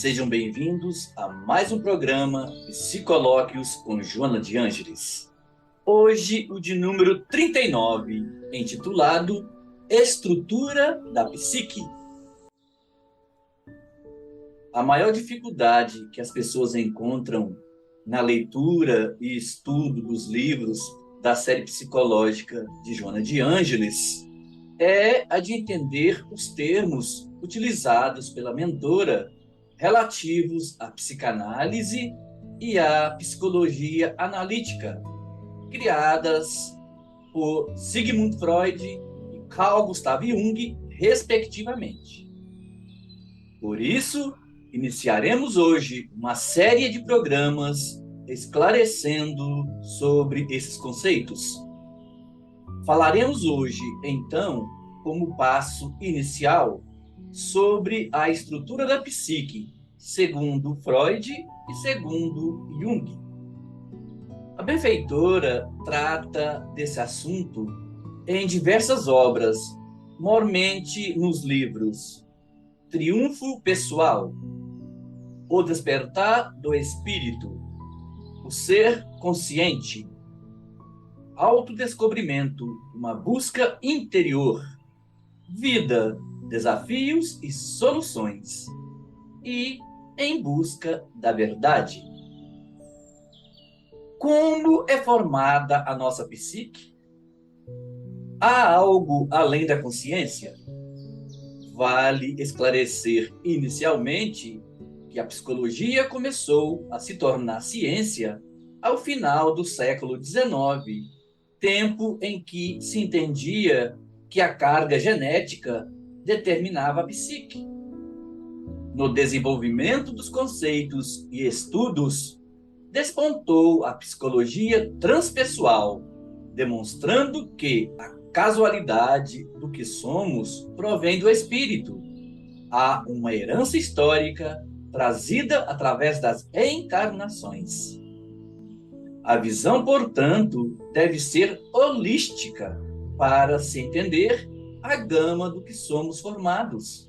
Sejam bem-vindos a mais um programa Psicolóquios com Joana de Ângeles. Hoje, o de número 39, intitulado Estrutura da Psique. A maior dificuldade que as pessoas encontram na leitura e estudo dos livros da série psicológica de Joana de Ângeles é a de entender os termos utilizados pela mentora relativos à psicanálise e à psicologia analítica, criadas por Sigmund Freud e Carl Gustav Jung, respectivamente. Por isso, iniciaremos hoje uma série de programas esclarecendo sobre esses conceitos. Falaremos hoje, então, como passo inicial, sobre a estrutura da psique, segundo Freud e segundo Jung. A benfeitora trata desse assunto em diversas obras, maiormente nos livros Triunfo Pessoal, O Despertar do Espírito, O Ser Consciente, Autodescobrimento, uma busca interior, Vida, desafios e soluções, e Em Busca da Verdade. Como é formada a nossa psique? Há algo além da consciência? Vale esclarecer inicialmente que a psicologia começou a se tornar ciência ao final do século XIX, tempo em que se entendia que a carga genética determinava a psique. No desenvolvimento dos conceitos e estudos, despontou a psicologia transpessoal, demonstrando que a casualidade do que somos provém do espírito. Há uma herança histórica trazida através das reencarnações. A visão, portanto, deve ser holística para se entender a gama do que somos formados.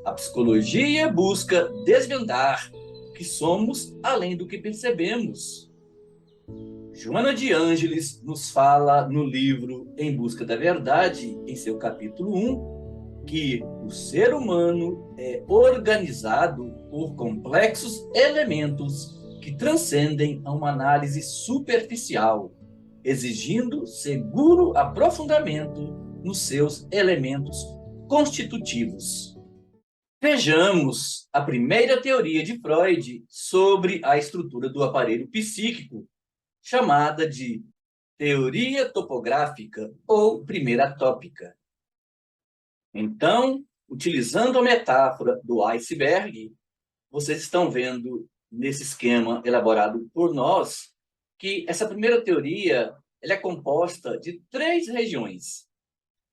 A psicologia busca desvendar o que somos além do que percebemos. Joana de Ângeles nos fala no livro Em Busca da Verdade, em seu capítulo 1, que o ser humano é organizado por complexos elementos que transcendem a uma análise superficial, exigindo seguro aprofundamento nos seus elementos constitutivos. Vejamos a primeira teoria de Freud sobre a estrutura do aparelho psíquico, chamada de teoria topográfica ou primeira tópica. Então, utilizando a metáfora do iceberg, vocês estão vendo nesse esquema elaborado por nós que essa primeira teoria ela é composta de 3 regiões.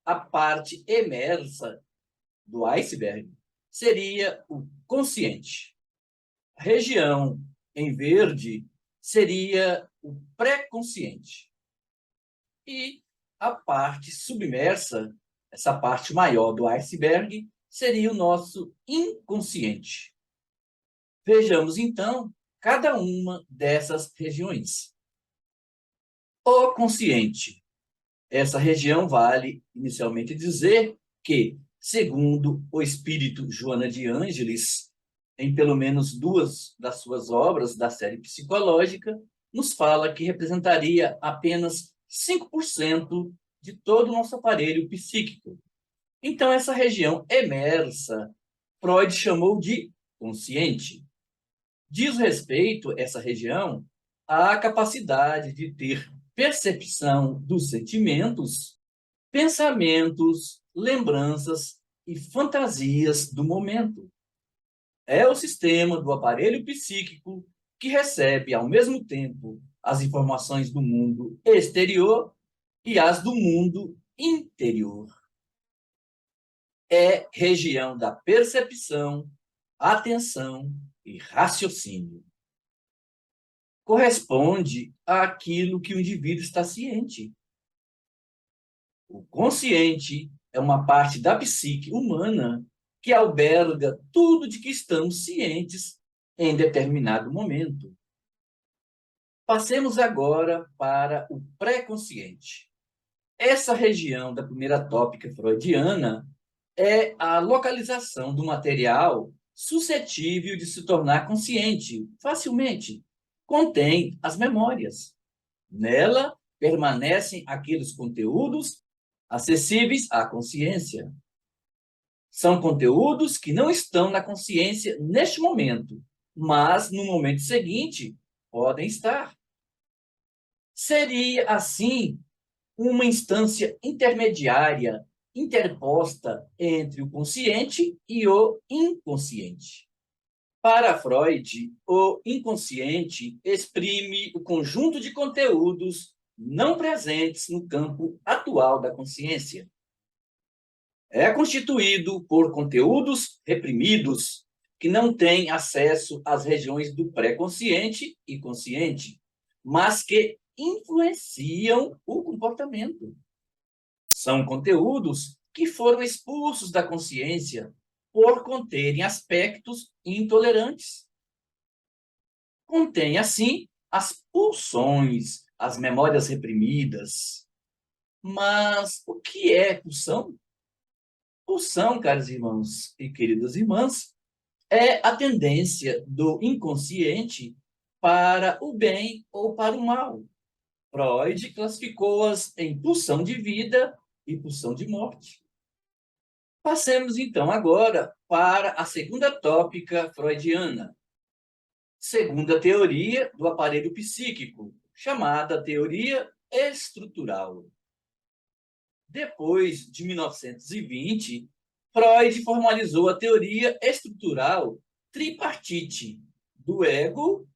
A parte emersa do iceberg seria o consciente. A região em verde seria o pré-consciente. E a parte submersa, essa parte maior do iceberg, seria o nosso inconsciente. Vejamos, então, cada uma dessas regiões. O consciente. Essa região vale, inicialmente, dizer que, segundo o espírito Joana de Ângeles, em pelo menos 2 das suas obras da série psicológica, nos fala que representaria apenas 5% de todo o nosso aparelho psíquico. Então, essa região emersa, Freud chamou de consciente. Diz respeito, essa região, à capacidade de ter percepção dos sentimentos, pensamentos, lembranças e fantasias do momento. É o sistema do aparelho psíquico que recebe, ao mesmo tempo, as informações do mundo exterior e as do mundo interior. É região da percepção, atenção e raciocínio. Corresponde àquilo que o indivíduo está ciente. O consciente é uma parte da psique humana que alberga tudo de que estamos cientes em determinado momento. Passemos agora para o pré-consciente. Essa região da primeira tópica freudiana é a localização do material suscetível de se tornar consciente facilmente. Contém as memórias. Nela permanecem aqueles conteúdos acessíveis à consciência. São conteúdos que não estão na consciência neste momento, mas no momento seguinte podem estar. Seria, assim, uma instância intermediária, interposta entre o consciente e o inconsciente. Para Freud, o inconsciente exprime o conjunto de conteúdos não presentes no campo atual da consciência. É constituído por conteúdos reprimidos, que não têm acesso às regiões do pré-consciente e consciente, mas que influenciam o comportamento. São conteúdos que foram expulsos da consciência por conterem aspectos intolerantes. Contém, assim, as pulsões, as memórias reprimidas. Mas o que é pulsão? Pulsão, caros irmãos e queridas irmãs, é a tendência do inconsciente para o bem ou para o mal. Freud classificou-as em pulsão de vida e pulsão de morte. Passemos, então, agora para a segunda tópica freudiana, segunda teoria do aparelho psíquico, chamada teoria estrutural. Depois de 1920, Freud formalizou a teoria estrutural tripartite do ego,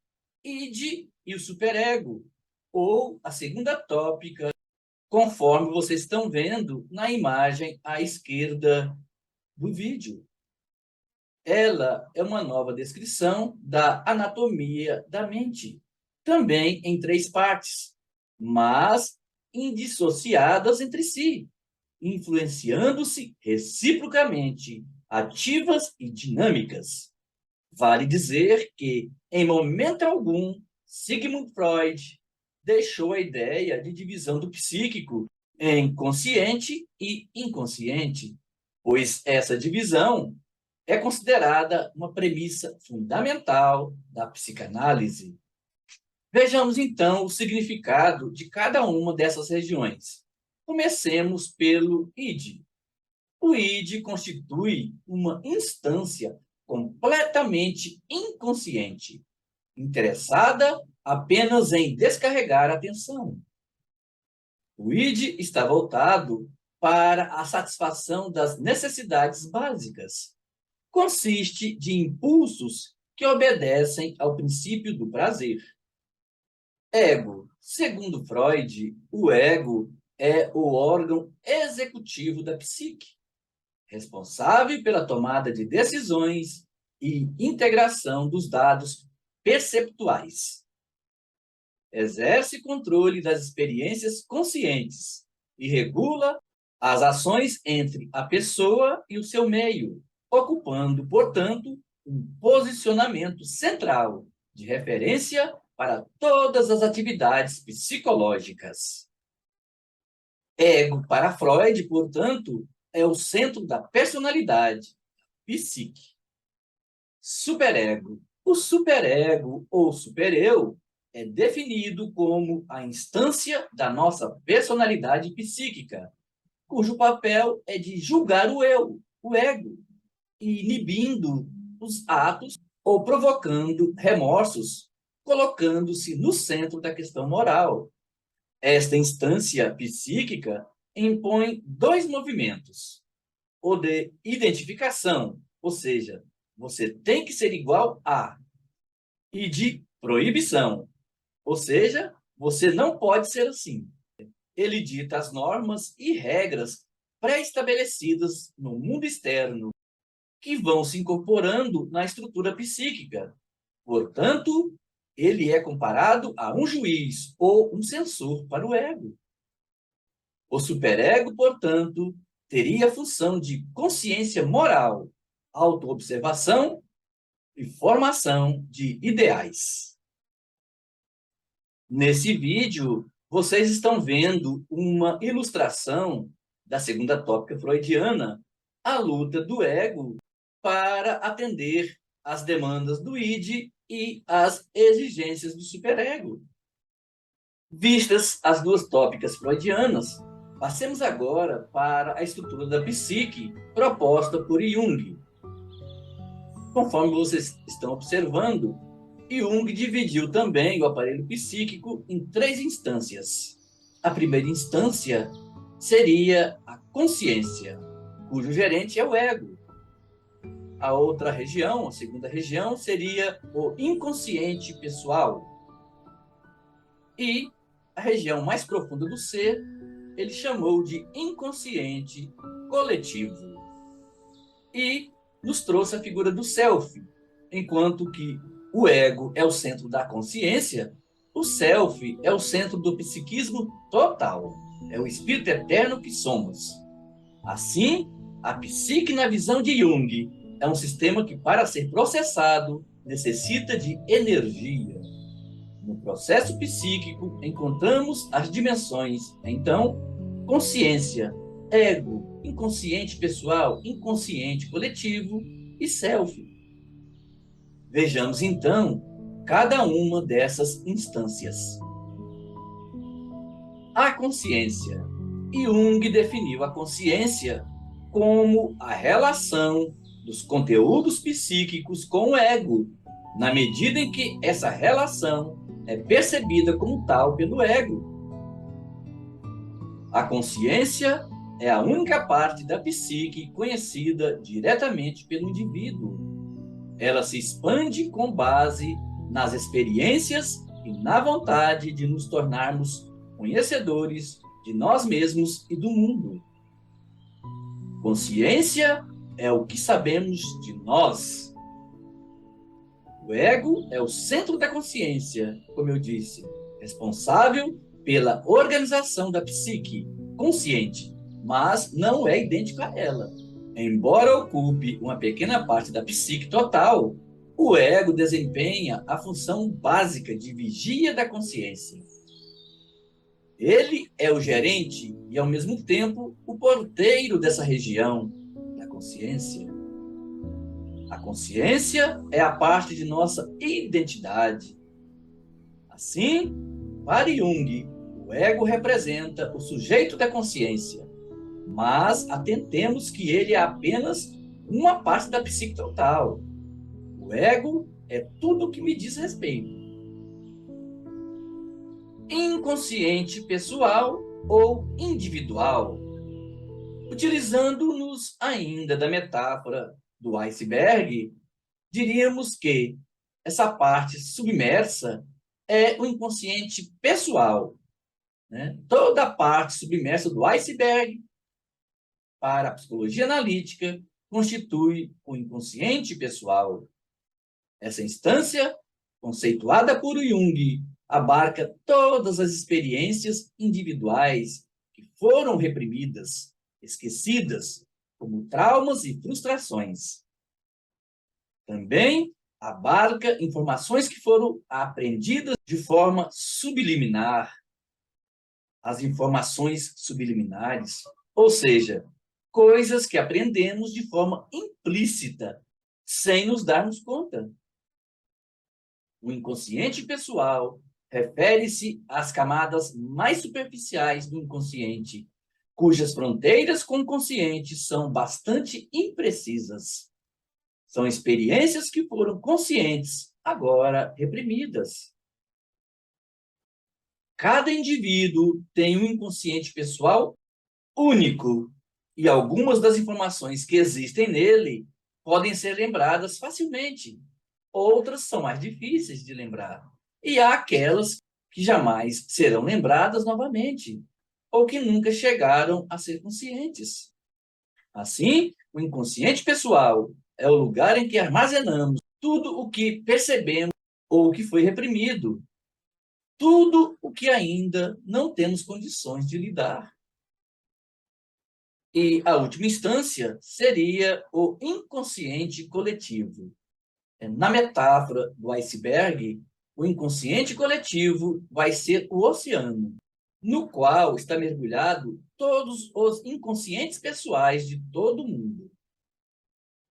id e o superego, ou a segunda tópica, conforme vocês estão vendo na imagem à esquerda do vídeo. Ela é uma nova descrição da anatomia da mente, também em 3 partes, mas indissociadas entre si, influenciando-se reciprocamente, ativas e dinâmicas. Vale dizer que, em momento algum, Sigmund Freud deixou a ideia de divisão do psíquico em consciente e inconsciente, pois essa divisão é considerada uma premissa fundamental da psicanálise. Vejamos, então, o significado de cada uma dessas regiões. Comecemos pelo id. O id constitui uma instância completamente inconsciente, interessada apenas em descarregar a atenção. O id está voltado para a satisfação das necessidades básicas. Consiste de impulsos que obedecem ao princípio do prazer. Ego. Segundo Freud, o ego é o órgão executivo da psique, responsável pela tomada de decisões e integração dos dados perceptuais. Exerce controle das experiências conscientes e regula as ações entre a pessoa e o seu meio, ocupando, portanto, um posicionamento central de referência para todas as atividades psicológicas. Ego, para Freud, portanto, é o centro da personalidade, psique. Superego. O superego ou supereu é definido como a instância da nossa personalidade psíquica, cujo papel é de julgar o eu, o ego, inibindo os atos ou provocando remorsos, colocando-se no centro da questão moral. Esta instância psíquica impõe 2 movimentos: o de identificação, ou seja, você tem que ser igual a, e de proibição, ou seja, você não pode ser assim. Ele dita as normas e regras pré-estabelecidas no mundo externo, que vão se incorporando na estrutura psíquica. Portanto, ele é comparado a um juiz ou um censor para o ego. O superego, portanto, teria a função de consciência moral, autoobservação e formação de ideais. Nesse vídeo, vocês estão vendo uma ilustração da segunda tópica freudiana, a luta do ego para atender às demandas do id e às exigências do superego. Vistas as duas tópicas freudianas, passemos agora para a estrutura da psique proposta por Jung. Conforme vocês estão observando, Jung dividiu também o aparelho psíquico em 3 instâncias. A primeira instância seria a consciência, cujo gerente é o ego. A outra região, a segunda região, seria o inconsciente pessoal. E a região mais profunda do ser, ele chamou de inconsciente coletivo. E nos trouxe a figura do self, enquanto que o ego é o centro da consciência, o self é o centro do psiquismo total, é o espírito eterno que somos. Assim, a psique na visão de Jung é um sistema que, para ser processado, necessita de energia. No processo psíquico, encontramos as dimensões, então, consciência, ego, inconsciente pessoal, inconsciente coletivo e self. Vejamos, então, cada uma dessas instâncias. A consciência. Jung definiu a consciência como a relação dos conteúdos psíquicos com o ego, na medida em que essa relação é percebida como tal pelo ego. A consciência é a única parte da psique conhecida diretamente pelo indivíduo. Ela se expande com base nas experiências e na vontade de nos tornarmos conhecedores de nós mesmos e do mundo. Consciência é o que sabemos de nós. O ego é o centro da consciência, como eu disse, responsável pela organização da psique consciente, mas não é idêntico a ela. Embora ocupe uma pequena parte da psique total, o ego desempenha a função básica de vigia da consciência. Ele é o gerente e, ao mesmo tempo, o porteiro dessa região da consciência. A consciência é a parte de nossa identidade. Assim, para Jung, o ego representa o sujeito da consciência, mas atentemos que ele é apenas uma parte da psique total. O ego é tudo o que me diz respeito. Inconsciente pessoal ou individual. Utilizando-nos ainda da metáfora do iceberg, diríamos que essa parte submersa é o inconsciente pessoal, né? Toda a parte submersa do iceberg, para a psicologia analítica, constitui o inconsciente pessoal. Essa instância, conceituada por Jung, abarca todas as experiências individuais que foram reprimidas, esquecidas, como traumas e frustrações. Também abarca informações que foram aprendidas de forma subliminar, as informações subliminares, ou seja, coisas que aprendemos de forma implícita, sem nos darmos conta. O inconsciente pessoal refere-se às camadas mais superficiais do inconsciente, cujas fronteiras com o consciente são bastante imprecisas. São experiências que foram conscientes, agora reprimidas. Cada indivíduo tem um inconsciente pessoal único, e algumas das informações que existem nele podem ser lembradas facilmente. Outras são mais difíceis de lembrar. E há aquelas que jamais serão lembradas novamente, ou que nunca chegaram a ser conscientes. Assim, o inconsciente pessoal é o lugar em que armazenamos tudo o que percebemos ou o que foi reprimido, tudo o que ainda não temos condições de lidar. E a última instância seria o inconsciente coletivo. Na metáfora do iceberg, o inconsciente coletivo vai ser o oceano, no qual está mergulhado todos os inconscientes pessoais de todo mundo.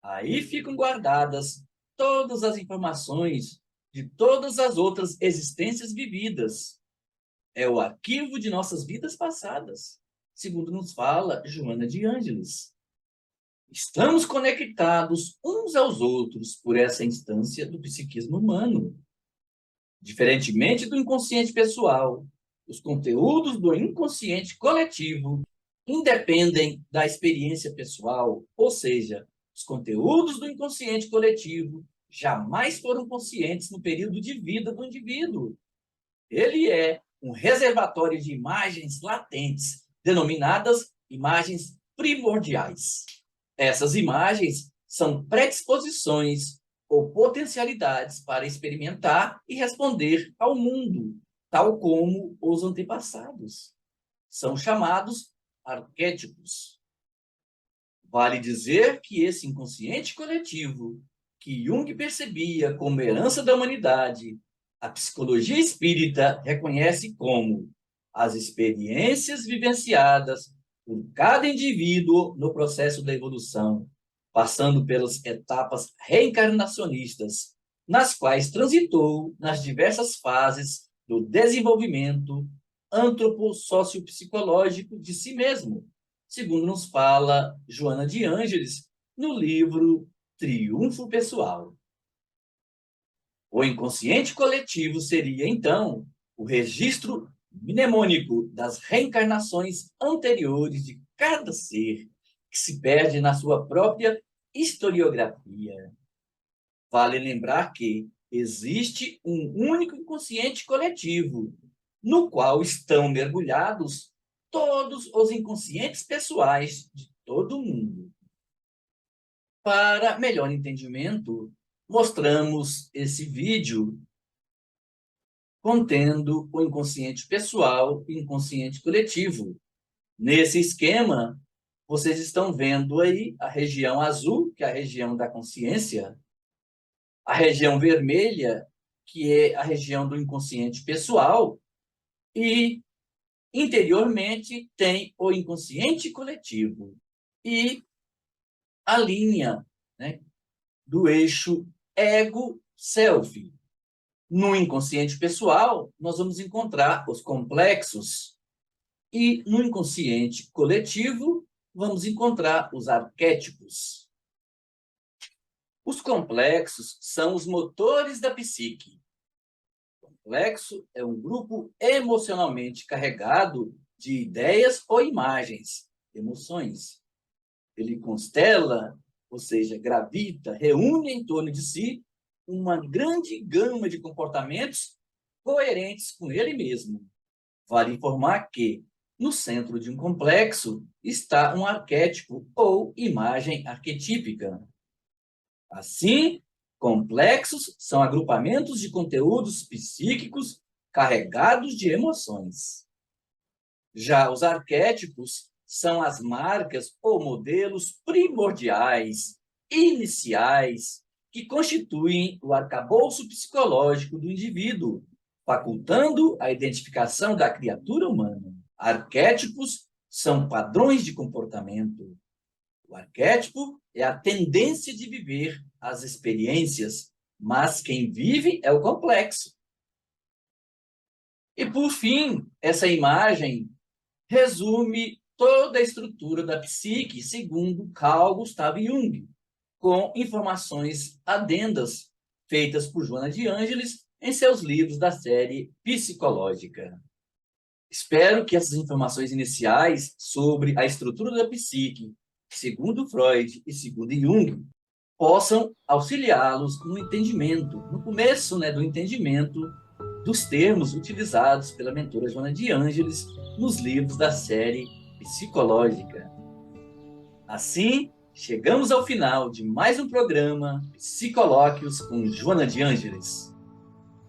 Aí ficam guardadas todas as informações de todas as outras existências vividas. É o arquivo de nossas vidas passadas, segundo nos fala Joana de Ângeles. Estamos conectados uns aos outros por essa instância do psiquismo humano. Diferentemente do inconsciente pessoal, os conteúdos do inconsciente coletivo independem da experiência pessoal, ou seja, os conteúdos do inconsciente coletivo jamais foram conscientes no período de vida do indivíduo. Ele é um reservatório de imagens latentes, denominadas imagens primordiais. Essas imagens são predisposições ou potencialidades para experimentar e responder ao mundo, tal como os antepassados. São chamados arquétipos. Vale dizer que esse inconsciente coletivo, que Jung percebia como herança da humanidade, a psicologia espírita reconhece como as experiências vivenciadas por cada indivíduo no processo da evolução, passando pelas etapas reencarnacionistas, nas quais transitou nas diversas fases do desenvolvimento antropossociopsicológico de si mesmo, segundo nos fala Joana de Ângeles no livro Triunfo Pessoal. O inconsciente coletivo seria, então, o registro mnemônico das reencarnações anteriores de cada ser que se perde na sua própria historiografia. Vale lembrar que existe um único inconsciente coletivo, no qual estão mergulhados todos os inconscientes pessoais de todo mundo. Para melhor entendimento, mostramos esse vídeo contendo o inconsciente pessoal e inconsciente coletivo. Nesse esquema, vocês estão vendo aí a região azul, que é a região da consciência, a região vermelha, que é a região do inconsciente pessoal, e interiormente tem o inconsciente coletivo. E a linha, né, do eixo ego-self. No inconsciente pessoal, nós vamos encontrar os complexos. E no inconsciente coletivo, vamos encontrar os arquétipos. Os complexos são os motores da psique. O complexo é um grupo emocionalmente carregado de ideias ou imagens, emoções. Ele constela, ou seja, gravita, reúne em torno de si uma grande gama de comportamentos coerentes com ele mesmo. Vale informar que, no centro de um complexo, está um arquétipo ou imagem arquetípica. Assim, complexos são agrupamentos de conteúdos psíquicos carregados de emoções. Já os arquétipos são as marcas ou modelos primordiais, iniciais, que constituem o arcabouço psicológico do indivíduo, facultando a identificação da criatura humana. Arquétipos são padrões de comportamento. O arquétipo é a tendência de viver as experiências, mas quem vive é o complexo. E, por fim, essa imagem resume toda a estrutura da psique, segundo Carl Gustav Jung, com informações adendas feitas por Joana de Ângeles em seus livros da série psicológica. Espero que essas informações iniciais sobre a estrutura da psique, segundo Freud e segundo Jung, possam auxiliá-los no entendimento, no começo, do entendimento dos termos utilizados pela mentora Joana de Ângeles nos livros da série psicológica. Assim, chegamos ao final de mais um programa Psicolóquios com Joana de Ângeles.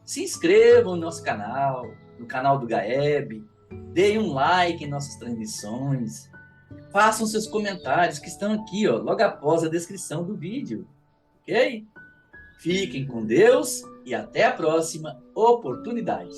Se inscrevam no nosso canal, no canal do Gaeb, deem um like em nossas transmissões, façam seus comentários que estão aqui, ó, logo após a descrição do vídeo, ok? Fiquem com Deus e até a próxima oportunidade.